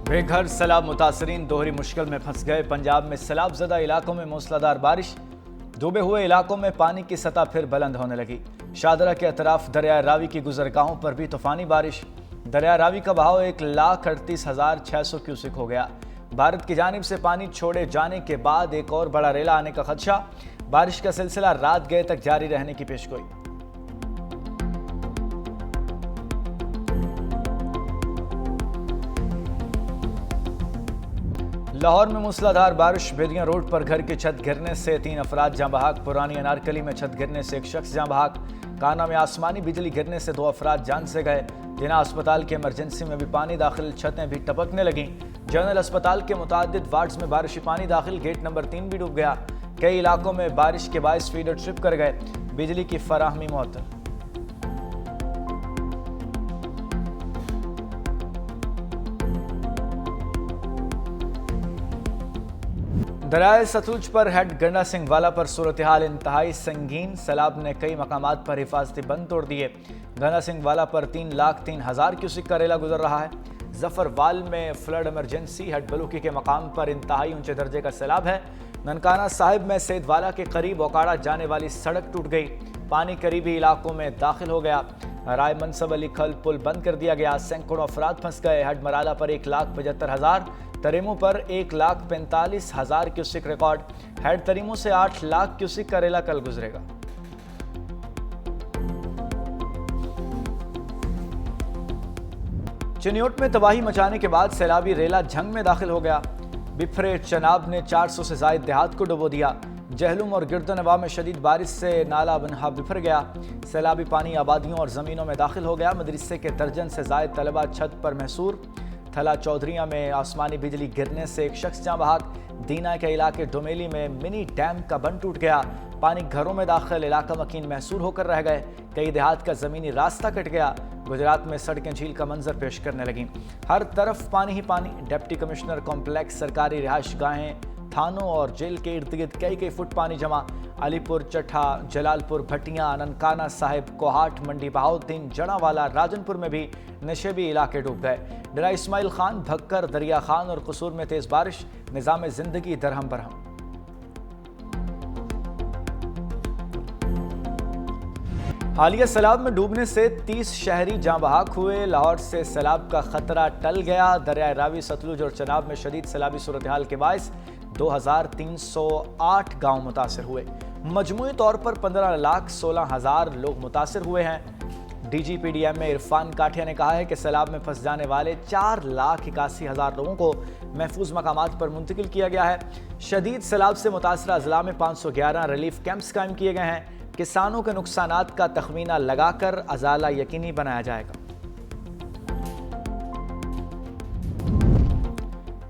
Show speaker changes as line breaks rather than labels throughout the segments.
बेघर सैलाब मुतासरीन दोहरी मुश्किल में फंस गए। पंजाब में सैलाब ज़दा इलाकों में मूसलाधार बारिश, डूबे हुए इलाकों में पानी की सतह फिर बुलंद होने लगी। शादरा के अतराफ दरिया रावी की गुजरगाहों पर भी तूफानी बारिश। दरिया रावी का बहाव 1,38,600 क्यूसिक हो गया। भारत की जानिब से पानी छोड़े जाने के बाद एक और बड़ा रेला आने का खदशा। बारिश का सिलसिला रात गए तक जारी रहने की पेशगोई। लाहौर में मूसलाधार बारिश, बेदियां रोड पर घर की छत गिरने से 3 अफराद जाँ बहक। पुरानी अनारकली में छत गिरने से एक शख्स जाँ बहक। काना में आसमानी बिजली गिरने से 2 अफराद जान से गए। जिना अस्पताल के इमरजेंसी में भी पानी दाखिल, छतें भी टपकने लगीं। जनरल अस्पताल के मुतादिद वार्ड्स में बारिशी पानी दाखिल, गेट नंबर 3 भी डूब गया। कई इलाकों में बारिश के बायस फीडर ट्रिप कर गए, बिजली की फराहमी मुअत्तल। दरियाए सतलुज पर हेड गंडा सिंह वाला पर सूरत हाल इंतहाई संगीन। सैलाब ने कई मकामात पर हिफाजती बंद तोड़ दिए। गंडा सिंह वाला पर 3,03,000 क्यूसिक का रेला गुजर रहा है। जफरवाल में फ्लड इमरजेंसी, हेड बलूकी के मकाम पर इंतहाई ऊंचे दर्जे का सैलाब है। ननकाना साहिब में सैदवाला के करीब ओकाड़ा जाने वाली सड़क टूट गई, पानी करीबी इलाकों में दाखिल हो गया। राय मनसब अली खल पुल बंद कर दिया गया, सैकड़ों अफराद फंस गए। हेड मराला पर 1,75,000, तरीमों पर 1,45,000 क्यूसिक रिकॉर्ड। हेड तरीमों से 8 लाख क्यूसिक का रेला कल गुजरेगा। चिन्योट में तबाही मचाने के बाद सैलाबी रेला झंग में दाखिल हो गया। बिफरे चनाब ने 400 से जायद देहात को डुबो दिया। जहलुम और गिरदनवा में शदीद बारिश से नाला बनहा बिफर गया। सैलाबी पानी आबादियों और ज़मीनों में दाखिल हो गया। मदरसे के दर्जन से जायद तलबा छत पर महसूर। थला चौधरिया में आसमानी बिजली गिरने से एक शख्स जाँ बहक। दीना के इलाके डोमेली में मिनी डैम का बंद टूट गया, पानी घरों में दाखिल, इलाका मकीन महसूर होकर रह गए। कई देहात का ज़मीनी रास्ता कट गया। गुजरात में सड़कें झील का मंजर पेश करने लगीं, हर तरफ पानी ही पानी। डिप्टी कमिश्नर कॉम्प्लेक्स, सरकारी रिहाइश गाहें, थानों और जेल के इर्द गिर्द कई फुट पानी जमा। अलीपुर, चट्ठा, जलालपुर, भटियां, ननकाना साहिब, कोहाट, मंडी बहाउद्दीन, जड़ावाला, राजनपुर में भी नशेबी इलाके डूब गए। डरा इस्माइल खान, भक्कर, दरिया खान और कसूर में तेज बारिश, निज़ाम जिंदगी दरहम बरहम। हालिया सैलाब में डूबने से 30 शहरी जाँ बहक हुए। लाहौर से सैलाब का खतरा टल गया। दरिया रावी, सतलुज और चनाब में शदीद सैलाबी सूरत हाल के बायस 2,308 गांव मुतासर हुए। मजमूई तौर पर 15,16,000 लोग मुतासर हुए हैं। DGPDM में इरफान काठिया ने कहा है कि सैलाब में फंस जाने वाले 4,81,000 लोगों को महफूज मकामात पर मुंतकिल किया गया है। शदीद सैलाब से मुतासरा अजला में 511 रिलीफ कैंप्स कायम किए गए हैं। किसानों के नुकसानात का तखमीना लगाकर अजाला यकीनी बनाया जाएगा।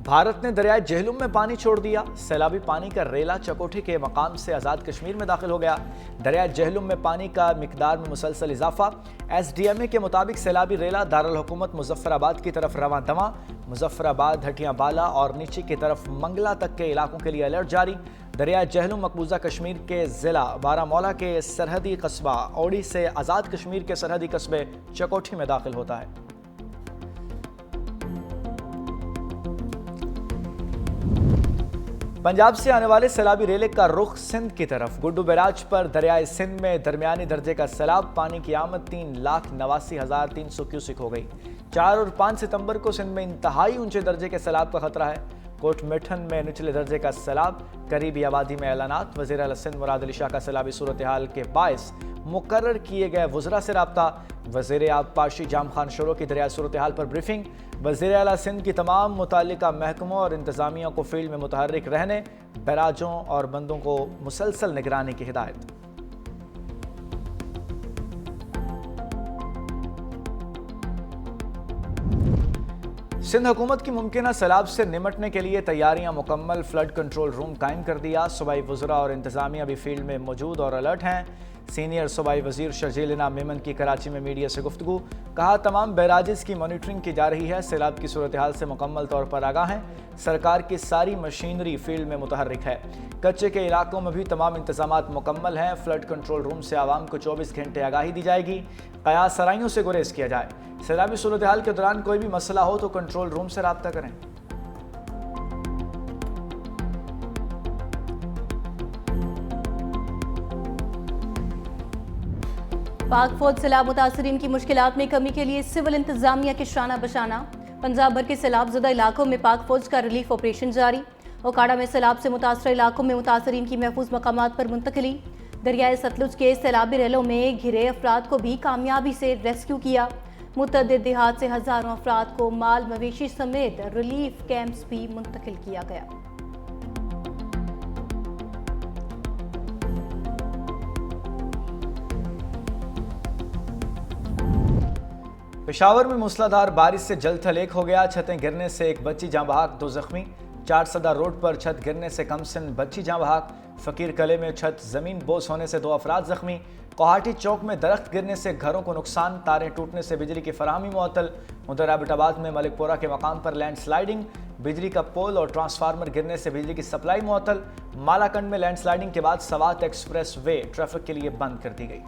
भारत ने दरियाए जहलुम में पानी छोड़ दिया। सैलाबी पानी का रेला चकोठी के मकाम से आज़ाद कश्मीर में दाखिल हो गया। दरियाए जहलुम में पानी का मिकदार में मुसलसल इजाफा। SDMA के मुताबिक सैलाबी रेला दारुल हुकूमत मुजफ्फराबाद की तरफ रवां दवा। मुजफ्फराबाद, हटियां बाला और नीचे की तरफ मंगला तक के इलाकों के लिए अलर्ट जारी। दरिया जहलुम मकबूजा कश्मीर के ज़िला बारामौला के सरहदी कस्बा औड़ी से आज़ाद कश्मीर के सरहदी कस्बे चकोठी में दाखिल होता है। पंजाब से आने वाले सैलाबी रेले का रुख सिंध की तरफ। गुड्डू बैराज पर दरियाए सिंध में दरमियानी दर्जे का सैलाब, पानी की आमद 3,89,300 क्यूसिक हो गई। 4 और 5 सितंबर को सिंध में इंतहाई ऊंचे दर्जे के सैलाब का खतरा है। कोट मिठन में निचले दर्जे का सैलाब, करीबी आबादी में ऐलानात। वज़ीर आला सिंध मुराद अली शाह का सैलाबी सूरत हाल के बायस मुकर्रर किए गए वज़रा से रब्ता। वज़ीर आब पाशी जाम खान शोरो की दरिया सूरत हाल पर ब्रीफिंग। वज़ीर आला सिंध की तमाम मुताल्लिका महकमों और इंतज़ामिया को फील्ड में मुतहर्रिक रहने, बैराजों और बंदों को मुसलसल निगरानी की हिदायत। सिंध हुकूमत की मुमकिना सैलाब से निमटने के लिए तैयारियां मुकम्मल। फ्लड कंट्रोल रूम कायम कर दिया। सूबाई वज़रा और इंतज़ामिया भी फील्ड में मौजूद और अलर्ट हैं। सीनियर सूबाई वजीर शर्जील इनाम मेमन की कराची में मीडिया से गुफ्तगू। कहा, तमाम बैराजेस की मॉनिटरिंग की जा रही है, सैलाब की सूरत हाल से मुकम्मल तौर पर आगाह हैं। सरकार की सारी मशीनरी फील्ड में मुतहर्रिक है। कच्चे के इलाकों में भी तमाम इंतजामात मुकम्मल हैं। फ्लड कंट्रोल रूम से आवाम को 24 घंटे आगाही दी जाएगी। कयास सराइयों से गुरेज किया जाए। सैलाबी सूरत हाल के दौरान कोई भी मसला हो तो कंट्रोल रूम से रब्ता करें।
पाक फौज सैलाब मुतासरीन की मुश्किलात में कमी के लिए सिविल इंतजामिया के शाना बशाना। पंजाब भर के सैलाब ज़दा इलाकों में पाक फौज का रिलीफ ऑपरेशन जारी। ओकाड़ा में सैलाब से मुतासर इलाकों में मुतासरीन की महफूज मकामात पर मुंतकली। दरियाए सतलुज के सैलाबी रेलों में घिरे अफराद को भी कामयाबी से रेस्क्यू किया। मुतअद्दिद देहात से हज़ारों अफराद को माल मवेशी समेत रिलीफ कैंप्स भी मुंतकिल किया गया।
पेशावर में मूसलाधार बारिश से जल थल एक हो गया। छतें गिरने से एक बच्ची जाँ बहाक, 2 जख्मी। 4 सदा रोड पर छत गिरने से कमसिन बच्ची जाँ बहाक। फकीर कले में छत जमीन बोस होने से 2 अफराद जख्मी। कोहाटी चौक में दरख्त गिरने से घरों को नुकसान, तारें टूटने से बिजली की फराहमी मुअत्तल। उधर एबटाबाद में मलिकपुरा के मकाम पर लैंडस्लाइडिंग, बिजली का पोल और ट्रांसफार्मर गिरने से बिजली की सप्लाई मुअत्तल। मालाकंड में लैंडस्लाइडिंग के बाद सवात एक्सप्रेस वे ट्रैफिक के लिए बंद कर दी गई।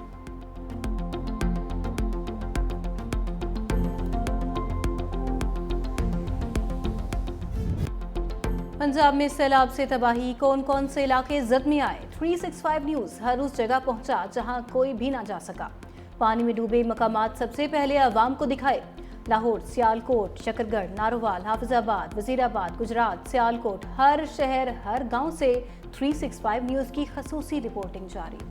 पंजाब में सैलाब से तबाही, कौन कौन से इलाके जद में आए। 365 न्यूज़ हर उस जगह पहुंचा जहां कोई भी ना जा सका। पानी में डूबे मकामात सबसे पहले अवाम को दिखाए। लाहौर, सियालकोट, शकरगढ़, नारोवाल, हाफिजाबाद, वजीराबाद, गुजरात, सियालकोट, हर शहर हर गांव से 365 न्यूज़ की खसूसी रिपोर्टिंग जारी।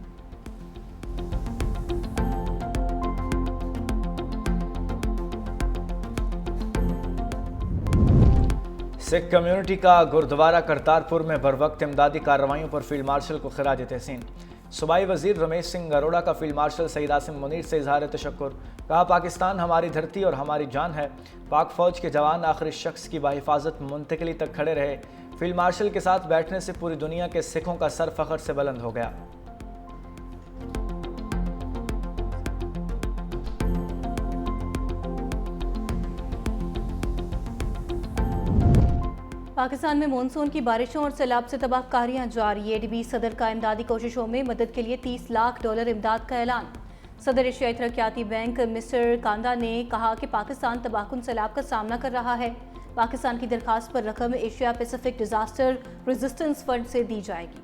सिख कम्युनिटी का गुरुद्वारा करतारपुर में बरवक्त इमदादी कार्रवाइयों पर फील्ड मार्शल को खिराज तहसीन। सूबाई वजीर रमेश सिंह अरोड़ा का फील्ड मार्शल सईद आसिम मुनीर से इजहार तशक्कुर। कहा, पाकिस्तान हमारी धरती और हमारी जान है। पाक फौज के जवान आखिरी शख्स की बाहिफाजत मुंतकिली तक खड़े रहे। फील्ड मार्शल के साथ बैठने से पूरी दुनिया के सिखों का सर फख्र से बुलंद हो गया।
पाकिस्तान में मानसून की बारिशों और सैलाब से तबाहकारियां जारी। एडीबी सदर का इमदादी कोशिशों में मदद के लिए $30 लाख इमदाद का ऐलान। सदर एशियाई तरक्याती बैंक मिस्टर कांदा ने कहा कि पाकिस्तान तबाहकुन सैलाब का सामना कर रहा है। पाकिस्तान की दरखास्त पर रकम Asia Pacific disaster resistance fund से दी जाएगी।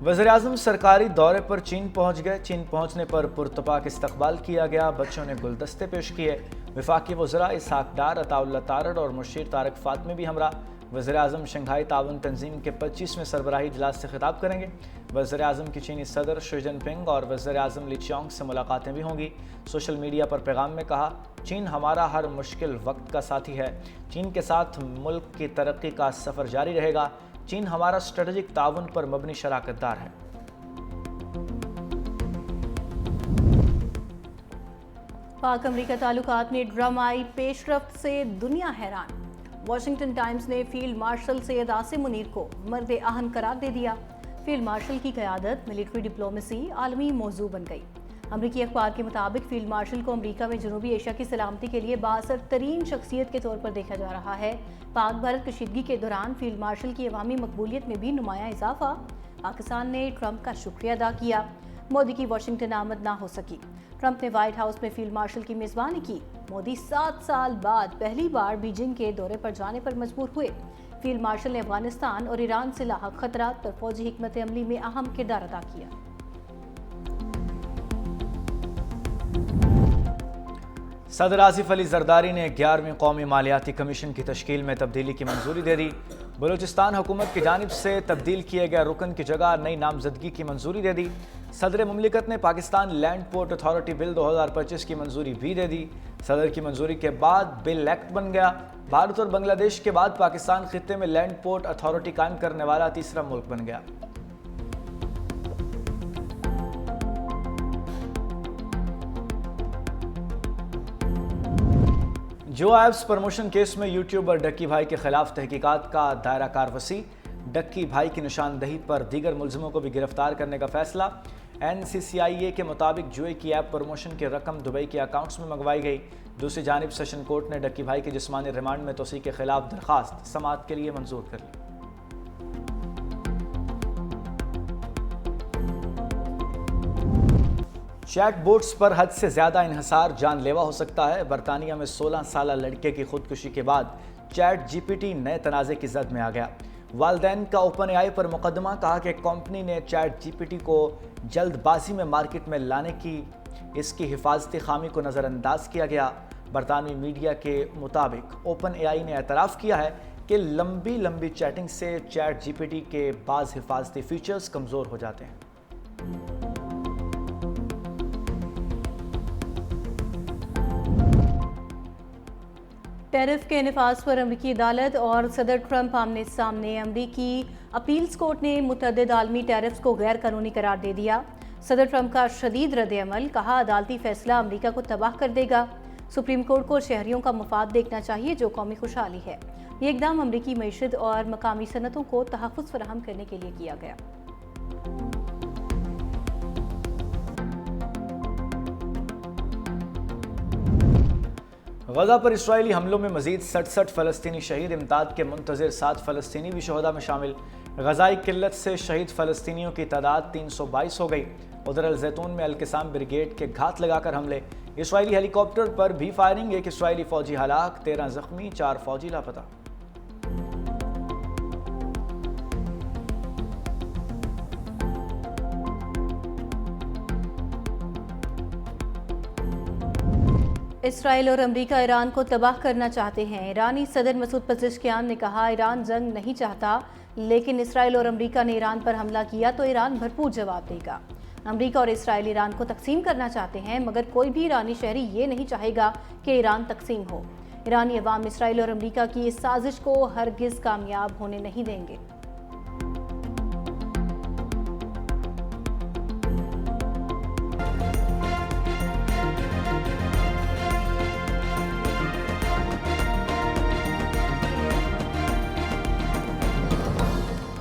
वज़ीर-ए-आज़म सरकारी दौरे पर चीन पहुंच गए। चीन पहुंचने पर पुरतपाक इस्तकबाल किया गया। बच्चों ने गुलदस्ते पेश किए। वफाकी वज़रा इसहाक डार, अताउल्लाह तारड़ और मुशीर तारक फातमी भी हमरा। वज़ीर-ए-आज़म शंघाई ताउन तंजीम के 25वें सरबराही इजलास से खिताब करेंगे। वज़ीर-ए-आज़म की चीनी सदर शी जिनपिंग और वज़ीर-ए-आज़म ली चियांग से मुलाकातें भी होंगी। सोशल मीडिया पर पैगाम में कहा, चीन हमारा हर मुश्किल वक्त का साथी है। चीन के साथ मुल्क की तरक्की का सफ़र जारी रहेगा। चीन हमारा स्ट्रेटेजिक ताउन पर मबनी शराकतदार है।
पाक अमरीका ताल्लुकात में ड्रामाई पेशरफ्त से दुनिया हैरान। वॉशिंगटन टाइम्स ने फील्ड मार्शल सैयद आसिम मुनीर को मर्द अहम करार दे दिया। फील्ड मार्शल की क़यादत मिलिट्री डिप्लोमेसी आलमी मौजू बन गई। अमरीकी अखबार के मुताबिक फील्ड मार्शल को अमरीका में जनूबी एशिया की सलामती के लिए बाअसर तरीन शख्सियत के तौर पर देखा जा रहा है। पाक भारत कशीदगी के दौरान फील्ड मार्शल की अवामी मकबूलियत में भी नुमाया इजाफा। पाकिस्तान ने ट्रंप का शुक्रिया अदा किया। मोदी की वाशिंगटन आमद ना हो सकी। ट्रंप ने व्हाइट हाउस में फील्ड मार्शल की मेज़बानी की। मोदी 7 साल बाद पहली बार बीजिंग के दौरे पर जाने पर मजबूर हुए। फील्ड मार्शल ने अफगानिस्तान और ईरान से लाहक खतरात पर फौजी हिकमत अमली में अहम किरदार अदा किया।
सदर आसिफ अली जरदारी ने 11वीं कौमी मालियाती कमीशन की तश्कील में तब्दीली की मंजूरी दे दी। बलूचिस्तान हुकूमत की जानिब से तब्दील किए गए रुकन की जगह नई नामजदगी की मंजूरी दे दी। सदर मुमलिकत ने Pakistan land port authority bill 2025 की मंजूरी भी दे दी। सदर की मंजूरी के बाद बिल एक्ट बन गया। भारत और बांग्लादेश के बाद पाकिस्तान खित्ते में लैंड पोर्ट अथॉरिटी कायम करने वाला तीसरा मुल्क बन गया। जो एप्स प्रमोशन केस में यूट्यूबर डक्की भाई के खिलाफ तहकीकात का दायरा कार वसी, डक्की भाई की निशानदही पर दीगर मुलजिमों को भी गिरफ्तार करने का फैसला। NCCIA के मुताबिक जुए की ऐप प्रमोशन की रकम दुबई के अकाउंट्स में मंगवाई गई। दूसरी जानिब सेशन कोर्ट ने डक्की भाई की जिस्मानी रिमांड में तोसी के खिलाफ दरखास्त समाअत के लिए मंजूर कर ली। चैट बोट्स पर हद से ज़्यादा इन्हिसार जानलेवा हो सकता है। बरतानिया में 16 साल लड़के की खुदकुशी के बाद चैट GPT नए तनाज़े की जद में आ गया। वालदैन का OpenAI पर मुकदमा, कहा कि कंपनी ने चैट GPT को जल्दबाजी में मार्केट में लाने की इसकी हिफाजती खामी को नज़रअंदाज किया गया। बरतानवी मीडिया के मुताबिक OpenAI ने एतराफ़ किया है कि लंबी चैटिंग से चैट GPT के बाज़ हिफाजती फीचर्स कमज़ोर हो जाते हैं।
टैरिफ के नफाज पर अमरीकी अदालत और सदर ट्रंप आमने सामने। अमरीकी अपील्स कोर्ट ने मुतअद्दिद आलमी टैरिफ्स को गैर कानूनी करार दे दिया। सदर ट्रंप का शदीद रद्द-ए-अमल, कहा अदालती फैसला अमरीका को तबाह कर देगा। सुप्रीम कोर्ट को शहरियों का मफाद देखना चाहिए जो कौमी खुशहाली है। ये इकदाम अमरीकी मईशत और मकामी सनतों को तहफ़्फ़ुज़ फराहम करने के लिए किया गया।
गजा पर इसराइली हमलों में मजीद 67 फ़लस्तीनी शहीद। इमदाद के मुंतज़िर 7 फ़लस्तीनी भी शहदा में शामिल। गजाई किल्लत से शहीद फ़लस्तीनियों की तादाद 322 हो गई। उधर अल जैतून में अल-क़िसाम ब्रिगेड के घात लगाकर हमले। इसराइली हेलीकॉप्टर पर भी फायरिंग। एक इसराइली फ़ौजी हलाक, 13 ज़ख्मी, 4 फ़ौजी लापता।
इसराइल और अमरीका ईरान को तबाह करना चाहते हैं। ईरानी सदर मसूद पज़ेश्कियान ने कहा, ईरान जंग नहीं चाहता, लेकिन इसराइल और अमरीका ने ईरान पर हमला किया तो ईरान भरपूर जवाब देगा। अमरीका और इसराइल ईरान को तकसीम करना चाहते हैं, मगर कोई भी ईरानी शहरी ये नहीं चाहेगा कि ईरान तकसीम हो। ईरानी अवाम इसराइल और अमरीका की इस साजिश को हरगिज़ कामयाब होने नहीं देंगे।